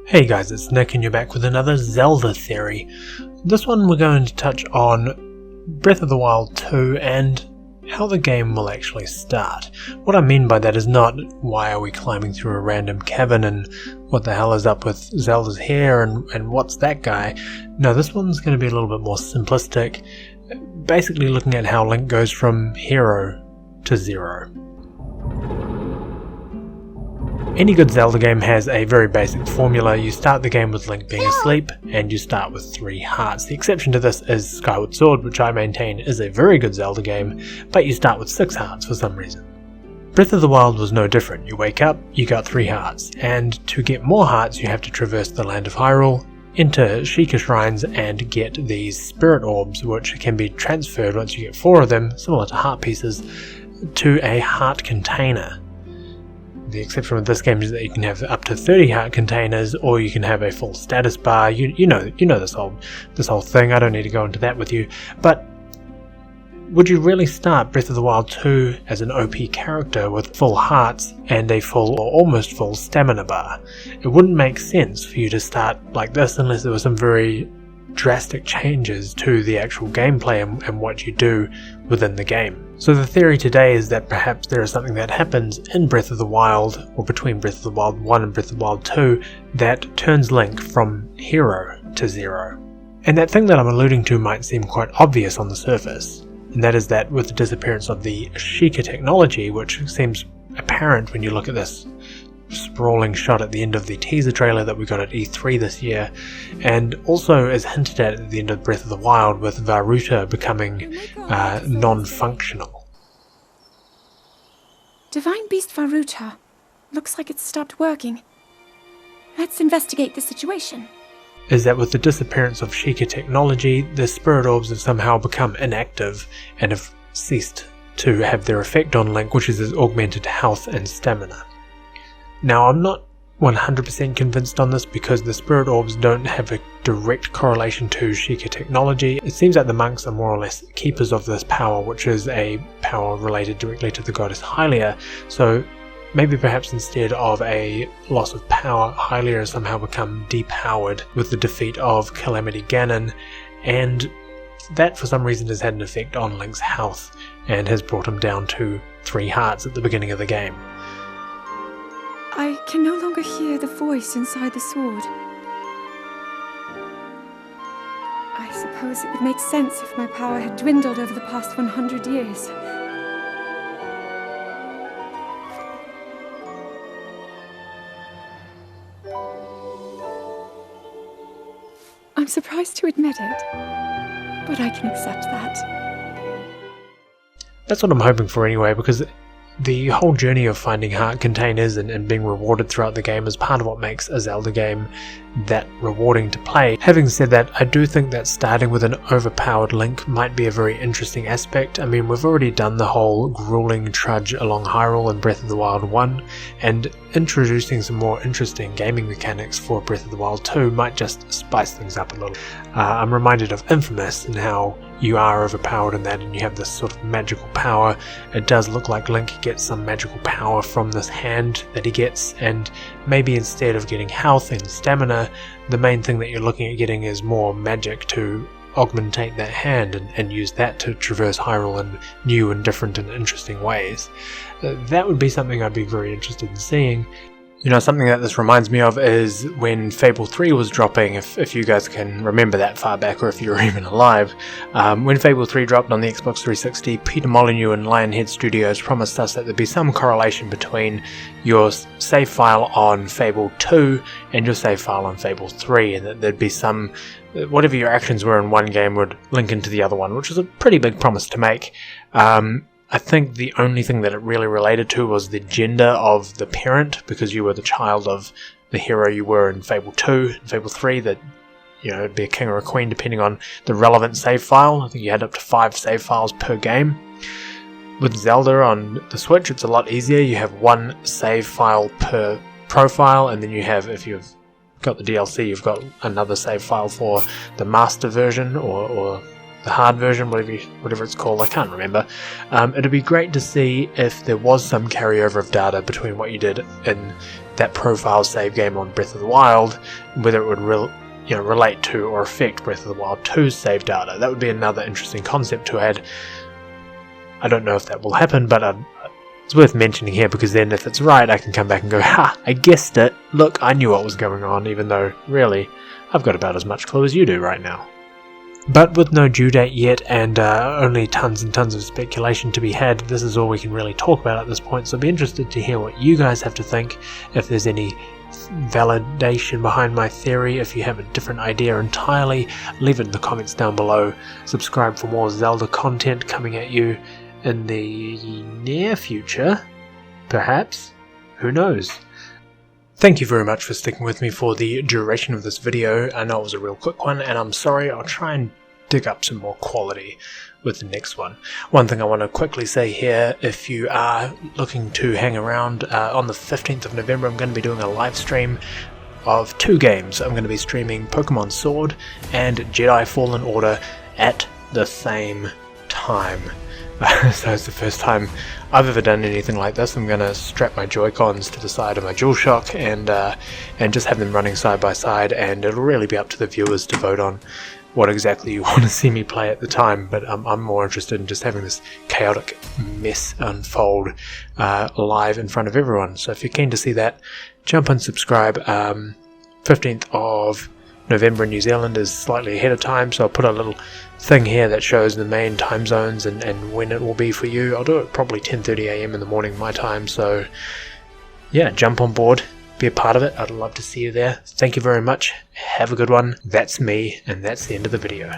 Hey guys, it's Nick and you're back with another Zelda theory. This one we're going to touch on Breath of the Wild 2 and how the game will actually start. What I mean by that is not why are we climbing through a random cabin and what the hell is up with Zelda's hair and what's that guy. No, this one's going to be a little bit more simplistic, basically looking at how Link goes from hero to zero. Any good Zelda game has a very basic formula. You start the game with Link being asleep, and you start with 3 hearts. The exception to this is Skyward Sword, which I maintain is a very good Zelda game, but you start with 6 hearts for some reason. Breath of the Wild was no different. You wake up, you got 3 hearts, and to get more hearts you have to traverse the land of Hyrule, enter Sheikah Shrines, and get these spirit orbs, which can be transferred once you get 4 of them, similar to heart pieces, to a heart container. The exception with this game is that you can have up to 30 heart containers, or you can have a full status bar. You know this whole thing. I don't need to go into that with you. But would you really start Breath of the Wild 2 as an OP character with full hearts and a full or almost full stamina bar? It wouldn't make sense for you to start like this unless there were some very drastic changes to the actual gameplay and what you do within the game. So the theory today is that perhaps there is something that happens in Breath of the Wild, or between Breath of the Wild 1 and Breath of the Wild 2, that turns Link from hero to zero. And that thing that I'm alluding to might seem quite obvious on the surface, and that is that with the disappearance of the Sheikah technology, which seems apparent when you look at this sprawling shot at the end of the teaser trailer that we got at E3 this year, and also as hinted at the end of Breath of the Wild with Vah Ruta becoming non-functional. Divine Beast Vah Ruta. Looks like it's stopped working. Let's investigate the situation. Is that with the disappearance of Sheikah technology, the spirit orbs have somehow become inactive and have ceased to have their effect on Link, which is his augmented health and stamina. Now, I'm not 100% convinced on this because the spirit orbs don't have a direct correlation to Sheikah technology. It seems like the monks are more or less keepers of this power, which is a power related directly to the goddess Hylia. So maybe perhaps instead of a loss of power, Hylia has somehow become depowered with the defeat of Calamity Ganon, and that for some reason has had an effect on Link's health and has brought him down to 3 hearts at the beginning of the game. I can no longer hear the voice inside the sword. I suppose it would make sense if my power had dwindled over the past 100 years. I'm surprised to admit it, but I can accept that. That's what I'm hoping for anyway, because the whole journey of finding heart containers and being rewarded throughout the game is part of what makes a Zelda game that rewarding to play. Having said that, I do think that starting with an overpowered Link might be a very interesting aspect. I mean, we've already done the whole grueling trudge along Hyrule in Breath of the Wild 1, and introducing some more interesting gaming mechanics for Breath of the Wild 2 might just spice things up a little. I'm reminded of Infamous and how you are overpowered in that and you have this sort of magical power. It does look like Link gets some magical power from this hand that he gets, and maybe instead of getting health and stamina, the main thing that you're looking at getting is more magic to augmentate that hand and use that to traverse Hyrule in new and different and interesting ways. That would be something I'd be very interested in seeing. You know, something that this reminds me of is when Fable 3 was dropping, if you guys can remember that far back, or if you're even alive. When Fable 3 dropped on the Xbox 360, Peter Molyneux and Lionhead Studios promised us that there'd be some correlation between your save file on Fable 2 and your save file on Fable 3, and that there'd be some, whatever your actions were in one game would link into the other one, which was a pretty big promise to make. I think the only thing that it really related to was the gender of the parent, because you were the child of the hero you were in Fable 2 and Fable 3, that, you know, it'd be a king or a queen depending on the relevant save file. I think you had up to 5 save files per game. With Zelda on the Switch, it's a lot easier. You have 1 save file per profile, and then you have, if you've got the DLC, you've got another save file for the master version, or the hard version, whatever it's called, I can't remember. It'd be great to see if there was some carryover of data between what you did in that profile save game on Breath of the Wild, whether it would relate to or affect Breath of the Wild 2's save data. That would be another interesting concept to add. I don't know if that will happen, but it's worth mentioning here, because then if it's right, I can come back and go, ha, I guessed it, look, I knew what was going on, even though, really, I've got about as much clue as you do right now. But with no due date yet, and only tons and tons of speculation to be had, this is all we can really talk about at this point, so I'd be interested to hear what you guys have to think, if there's any validation behind my theory. If you have a different idea entirely, leave it in the comments down below. Subscribe for more Zelda content coming at you in the near future, perhaps, who knows. Thank you very much for sticking with me for the duration of this video. I know it was a real quick one, and I'm sorry. I'll try and dig up some more quality with the next one. One thing I want to quickly say here, if you are looking to hang around, on the 15th of November I'm going to be doing a live stream of 2 games. I'm going to be streaming Pokemon Sword and Jedi Fallen Order at the same time. So it's the first time I've ever done anything like this. I'm going to strap my Joy-Cons to the side of my DualShock and just have them running side by side, and it'll really be up to the viewers to vote on what exactly you want to see me play at the time, but I'm more interested in just having this chaotic mess unfold live in front of everyone. So if you're keen to see that, jump and subscribe. 15th of November in New Zealand is slightly ahead of time, so I'll put a little thing here that shows the main time zones and when it will be for you. I'll do it probably 10:30 AM in the morning my time, so yeah, jump on board, be a part of it. I'd love to see you there. Thank you very much, have a good one. That's me, and that's the end of the video.